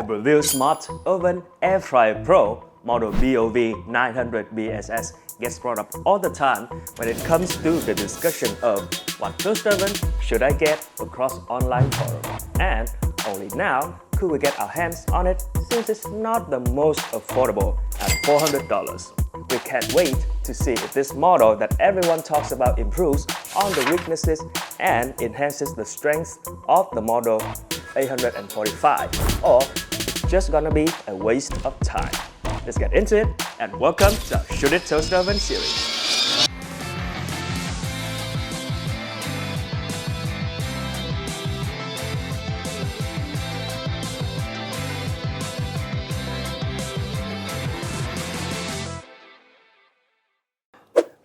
Breville Smart Oven Air Fryer Pro model BOV 900 BSS gets brought up all the time when it comes to the discussion of what toast oven should I get across online forums. And only now could we get our hands on it since it's not the most affordable at $400. We can't wait to see if this model that everyone talks about improves on the weaknesses and enhances the strengths of the model 845, or it's just gonna be a waste of time. Let's get into it and welcome to our Shouldit Toast Oven series.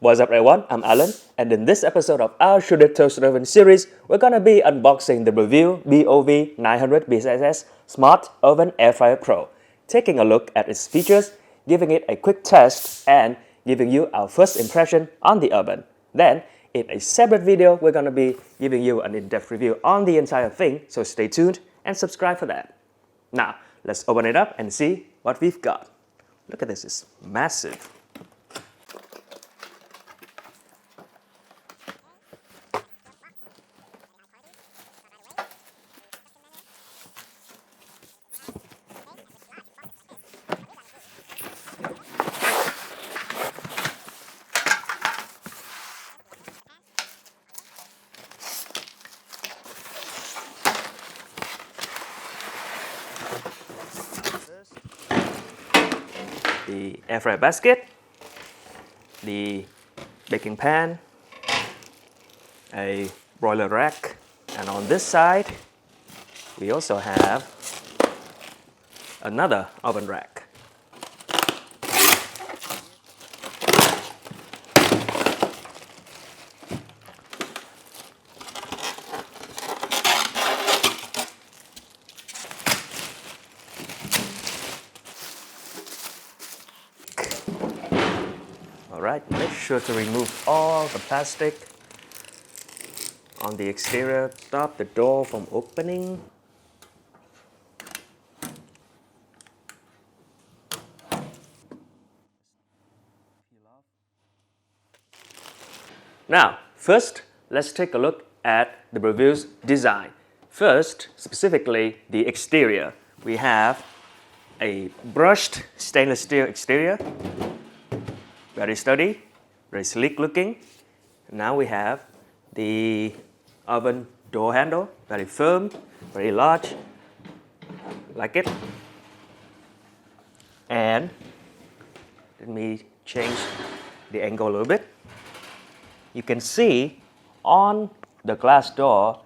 What's up everyone, I'm Alan, and in this episode of our Shouldit Toast Oven series, we're gonna be unboxing the Breville BOV 900 BSS Smart Oven Air Fryer Pro, taking a look at its features, giving it a quick test, and giving you our first impression on the oven. Then, in a separate video, we're gonna be giving you an in-depth review on the entire thing, so stay tuned and subscribe for that. Now, let's open it up and see what we've got. Look at this, it's massive. The air fryer basket, the baking pan, a broiler rack, and on this side we also have another oven rack. Alright, make sure to remove all the plastic on the exterior, stop the door from opening. Now, first, let's take a look at the Breville's design. First, specifically the exterior. We have a brushed stainless steel exterior. Very sturdy, very sleek looking. Now we have the oven door handle, very firm, very large, like it. And let me change the angle a little bit. You can see on the glass door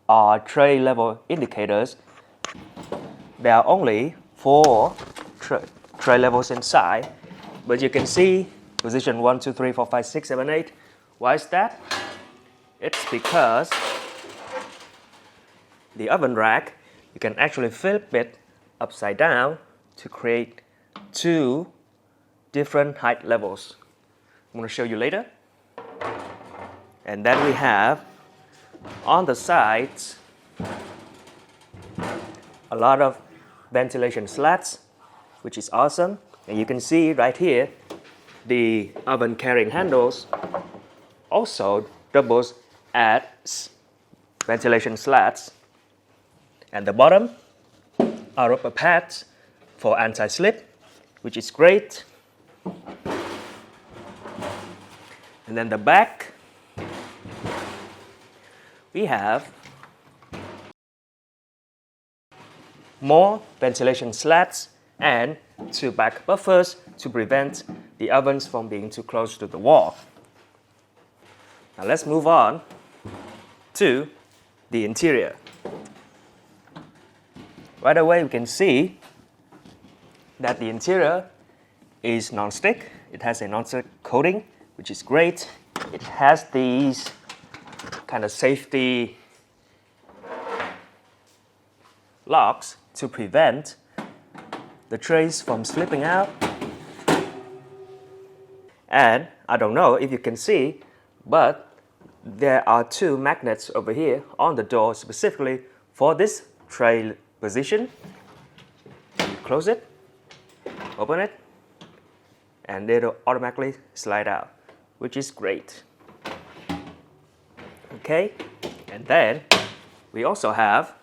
are tray level indicators. There are only 4 tray levels inside, but you can see position 1, 2, 3, 4, 5, 6, 7, 8. Why is that? It's because the oven rack, you can actually flip it upside down to create 2 different height levels. I'm going to show you later. And then we have on the sides a lot of ventilation slats, which is awesome. And you can see right here, the oven carrying handles also doubles as ventilation slats. And the bottom are rubber pads for anti-slip, which is great. And then the back, we have more ventilation slats and 2 back buffers to prevent the ovens from being too close to the wall. Now let's move on to the interior. Right away we can see that the interior is non-stick. It has a non-stick coating, which is great. It has these kind of safety locks to prevent the trays from slipping out. And I don't know if you can see, but there are 2 magnets over here on the door specifically for this tray position. close it, open it, and it'll automatically slide out, which is great. Okay, and then we also have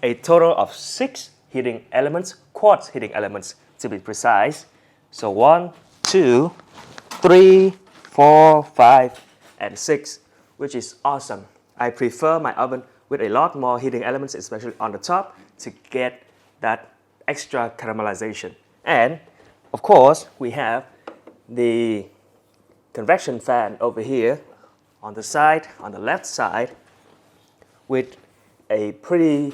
a total of 6 heating elements, quartz heating elements to be precise. So 1, 2, 3, 4, 5, and 6, which is awesome. I prefer my oven with a lot more heating elements, especially on the top, to get that extra caramelization. And of course, we have the convection fan over here on the side, on the left side, with a pretty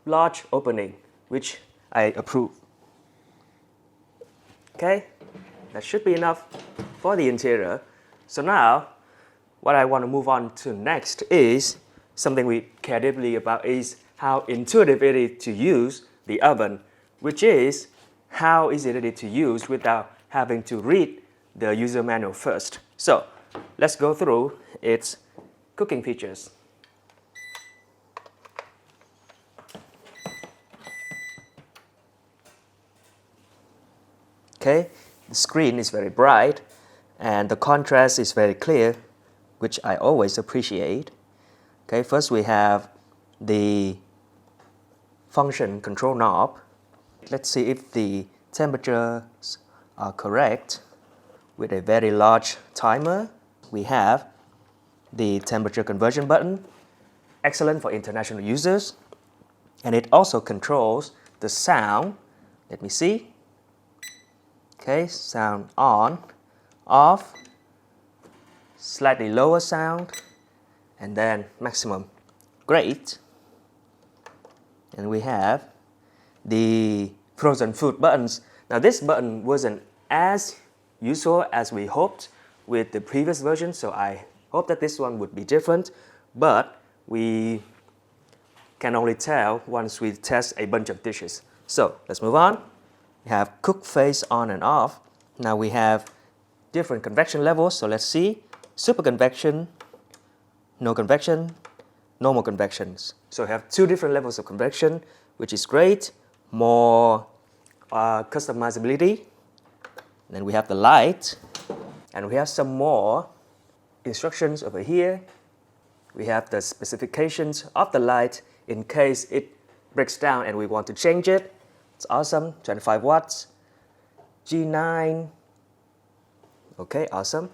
large opening, which I approve. Okay, that should be enough for the interior. So now, what I want to move on to next is something we care deeply about, is how intuitive it is to use the oven, which is how easy it is to use without having to read the user manual first. So let's go through its cooking features. Okay, the screen is very bright and the contrast is very clear, which I always appreciate. Okay, first we have the function control knob. Let's see if the temperatures are correct. With a very large timer, we have the temperature conversion button, excellent for international users, and it also controls the sound. Let me see. Okay, sound on, off, slightly lower sound, and then maximum. Great. And we have the frozen food buttons. Now this button wasn't as useful as we hoped with the previous version, so I hope that this one would be different, but we can only tell once we test a bunch of dishes. So let's move on. We have cook phase on and off. Now we have different convection levels, so let's see. Super convection, no convection, normal convections. So we have 2 different levels of convection, which is great. More customizability. And then we have the light, and we have some more instructions over here. We have the specifications of the light in case it breaks down and we want to change it. It's awesome, 25 watts, G9, okay, awesome.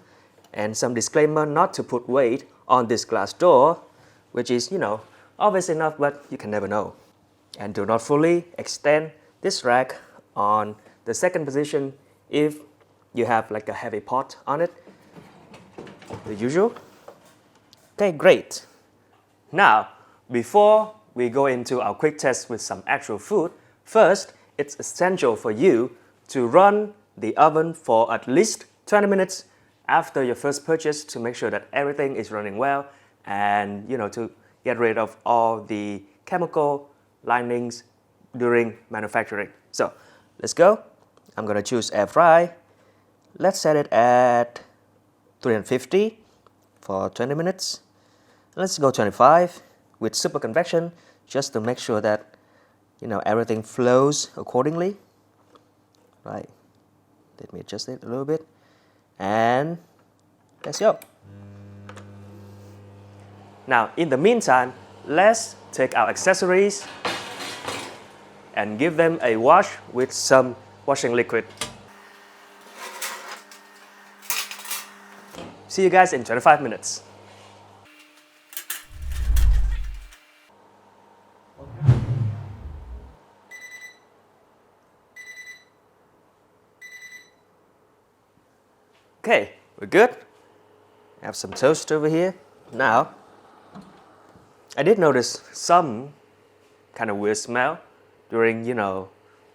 And some disclaimer not to put weight on this glass door, which is, obvious enough, but you can never know. And do not fully extend this rack on the second position if you have like a heavy pot on it, the usual. Okay, great. Now, before we go into our quick test with some actual food, first, it's essential for you to run the oven for at least 20 minutes after your first purchase to make sure that everything is running well and to get rid of all the chemical linings during manufacturing. So let's go. I'm gonna choose air fry. Let's set it at 350 for 20 minutes. Let's go 25 with super convection just to make sure that everything flows accordingly. Right, let me adjust it a little bit. And let's go. Now, in the meantime, let's take our accessories and give them a wash with some washing liquid. See you guys in 25 minutes. Okay, we're good. I have some toast over here. Now, I did notice some kind of weird smell during,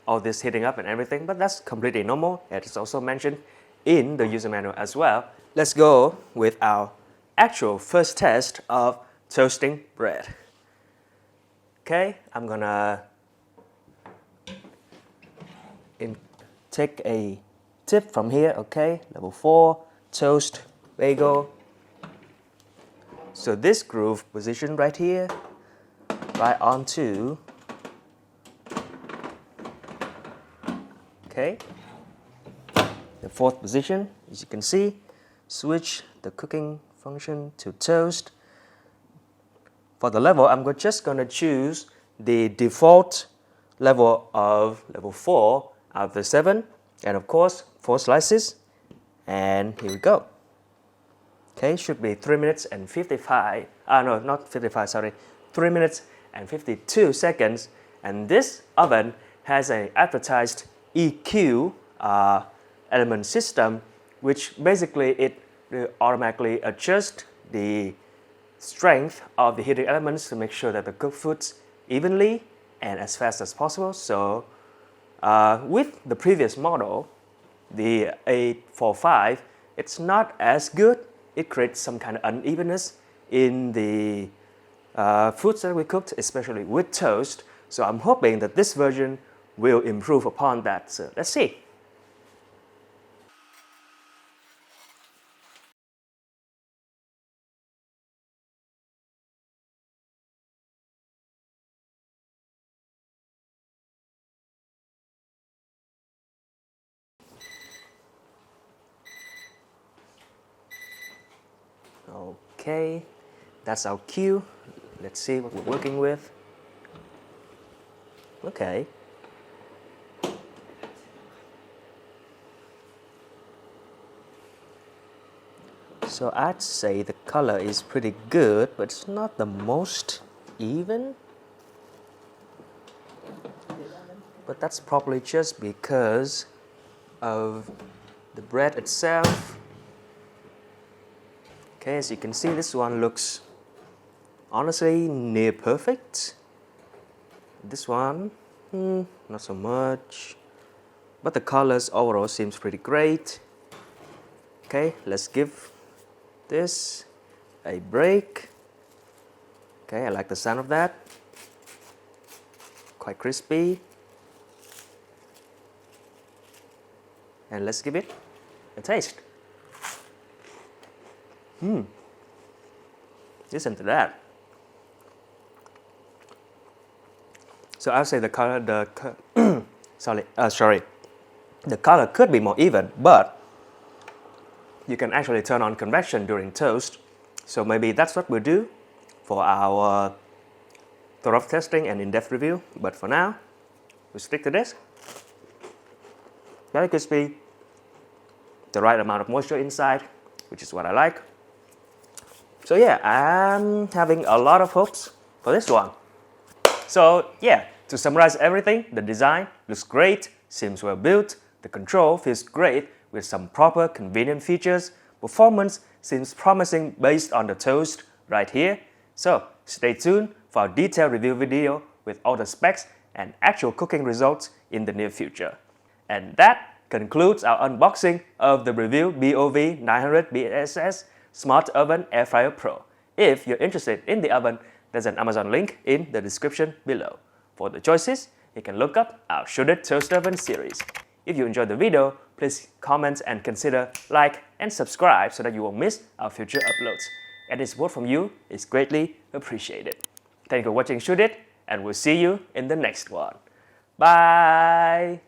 all this heating up and everything, but that's completely normal. It's also mentioned in the user manual as well. Let's go with our actual first test of toasting bread. Okay, I'm gonna take a tip from here, okay, level 4, toast, bagel. So this groove position right here, right onto Okay. The fourth position, as you can see, switch the cooking function to toast. For the level, I'm just going to choose the default level of level 4 out of the 7, and of course 4 slices, and here we go. Okay, should be 3 minutes and 55, no, not 55, sorry, 3 minutes and 52 seconds, and this oven has an advertised EQ element system, which basically it automatically adjusts the strength of the heating elements to make sure that the cooked foods evenly and as fast as possible. So with the previous model, the 845, it's not as good. It creates some kind of unevenness in the foods that we cooked, especially with toast. So I'm hoping that this version will improve upon that. So let's see. Okay, that's our cue. Let's see what we're working with. Okay. So I'd say the color is pretty good, but it's not the most even. But that's probably just because of the bread itself. Okay, as you can see, this one looks honestly near perfect. This one, not so much. But the colors overall seems pretty great. Okay, let's give this a break. Okay, I like the sound of that. Quite crispy. And let's give it a taste. Listen to that. So I'll say the color, the color could be more even, but you can actually turn on convection during toast. So maybe that's what we'll do for our thorough testing and in-depth review. But for now, we'll stick to this. Very crispy, the right amount of moisture inside, which is what I like. So yeah, I'm having a lot of hopes for this one. So yeah, to summarize everything, the design looks great, seems well built, the control feels great with some proper convenient features, performance seems promising based on the toast right here. So stay tuned for our detailed review video with all the specs and actual cooking results in the near future. And that concludes our unboxing of the Breville BOV 900 BSS Smart Oven Air Fryer Pro. If you're interested in the oven, there's an Amazon link in the description below. For the choices, you can look up our Shouldit Toast Oven series. If you enjoyed the video, please comment and consider like and subscribe so that you won't miss our future uploads. Any support from you is greatly appreciated. Thank you for watching Shouldit, and we'll see you in the next one. Bye!